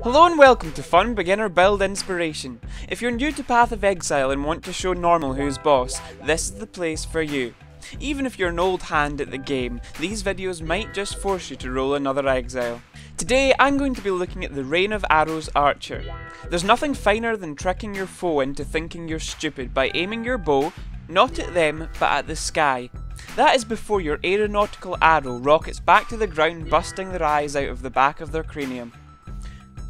Hello and welcome to Fun Beginner Build Inspiration. If you're new to Path of Exile and want to show Normal who's boss, this is the place for you. Even if you're an old hand at the game, these videos might just force you to roll another exile. Today I'm going to be looking at the Rain of Arrows Archer. There's nothing finer than tricking your foe into thinking you're stupid by aiming your bow, not at them, but at the sky. That is before your aeronautical arrow rockets back to the ground, busting their eyes out of the back of their cranium.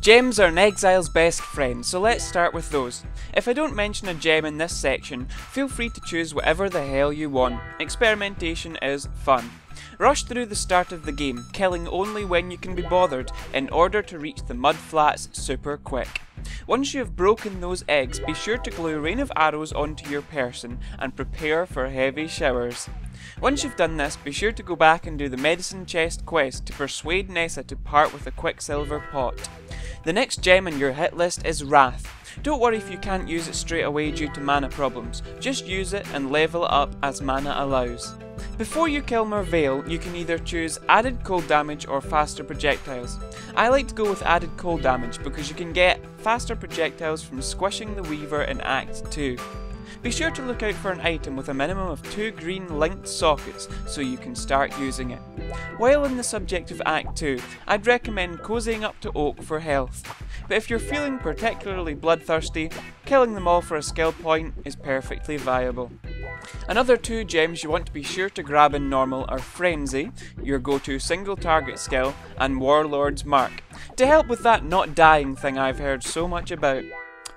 Gems are an exile's best friend, so let's start with those. If I don't mention a gem in this section, feel free to choose whatever the hell you want. Experimentation is fun. Rush through the start of the game, killing only when you can be bothered in order to reach the mud flats super quick. Once you have broken those eggs, be sure to glue Rain of Arrows onto your person and prepare for heavy showers. Once you've done this, be sure to go back and do the medicine chest quest to persuade Nessa to part with a quicksilver pot. The next gem on your hit list is Wrath. Don't worry if you can't use it straight away due to mana problems, just use it and level it up as mana allows. Before you kill Merveil, you can either choose added cold damage or faster projectiles. I like to go with added cold damage because you can get faster projectiles from squishing the Weaver in Act 2. Be sure to look out for an item with a minimum of 2 green linked sockets so you can start using it. While in the subject of Act 2, I'd recommend cozying up to Oak for health, but if you're feeling particularly bloodthirsty, killing them all for a skill point is perfectly viable. Another 2 gems you want to be sure to grab in Normal are Frenzy, your go-to single target skill, and Warlord's Mark, to help with that not dying thing I've heard so much about.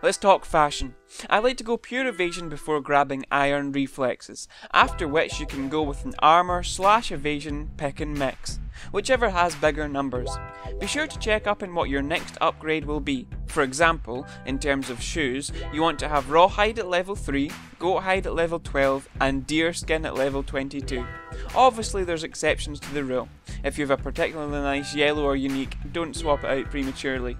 Let's talk fashion. I like to go pure evasion before grabbing iron reflexes, after which you can go with an armor / evasion pick and mix, whichever has bigger numbers. Be sure to check up on what your next upgrade will be. For example, in terms of shoes, you want to have rawhide at level 3, goat hide at level 12 and deer skin at level 22. Obviously there's exceptions to the rule. If you have a particularly nice yellow or unique, don't swap it out prematurely.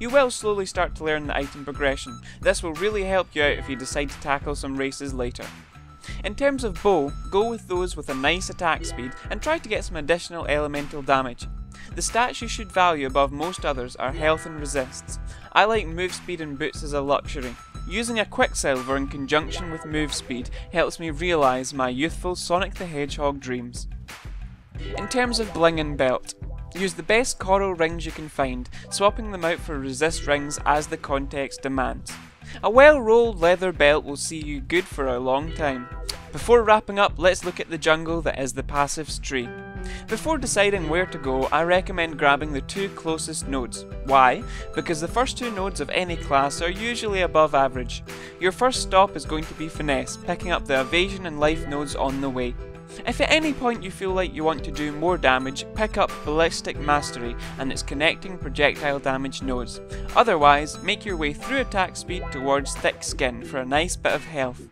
You will slowly start to learn the item progression. This will really help you out if you decide to tackle some races later. In terms of bow, go with those with a nice attack speed and try to get some additional elemental damage. The stats you should value above most others are health and resists. I like move speed and boots as a luxury. Using a quicksilver in conjunction with move speed helps me realise my youthful Sonic the Hedgehog dreams. In terms of bling and belt, use the best coral rings you can find, swapping them out for resist rings as the context demands. A well-rolled leather belt will see you good for a long time. Before wrapping up, let's look at the jungle that is the passives tree. Before deciding where to go, I recommend grabbing the 2 closest nodes. Why? Because the first 2 nodes of any class are usually above average. Your first stop is going to be Finesse, picking up the evasion and life nodes on the way. If at any point you feel like you want to do more damage, pick up Ballistic Mastery and its connecting projectile damage nodes. Otherwise, make your way through attack speed towards Thick Skin for a nice bit of health.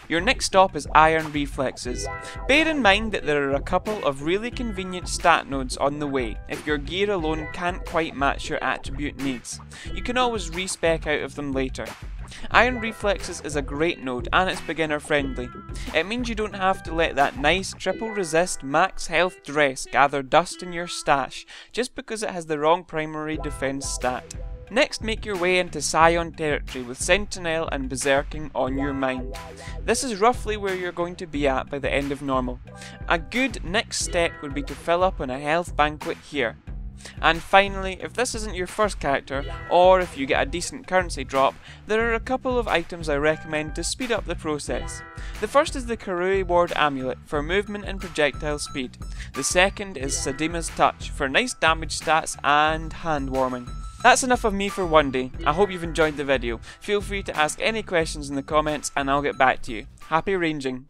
Your next stop is Iron Reflexes. Bear in mind that there are a couple of really convenient stat nodes on the way if your gear alone can't quite match your attribute needs. You can always respec out of them later. Iron Reflexes is a great node and it's beginner friendly. It means you don't have to let that nice triple resist max health dress gather dust in your stash just because it has the wrong primary defense stat. Next, make your way into Scion territory with Sentinel and Berserking on your mind. This is roughly where you're going to be at by the end of Normal. A good next step would be to fill up on a health banquet here. And finally, if this isn't your first character, or if you get a decent currency drop, there are a couple of items I recommend to speed up the process. The first is the Karui Ward Amulet for movement and projectile speed. The second is Sadima's Touch for nice damage stats and hand warming. That's enough of me for one day. I hope you've enjoyed the video. Feel free to ask any questions in the comments and I'll get back to you. Happy ranging!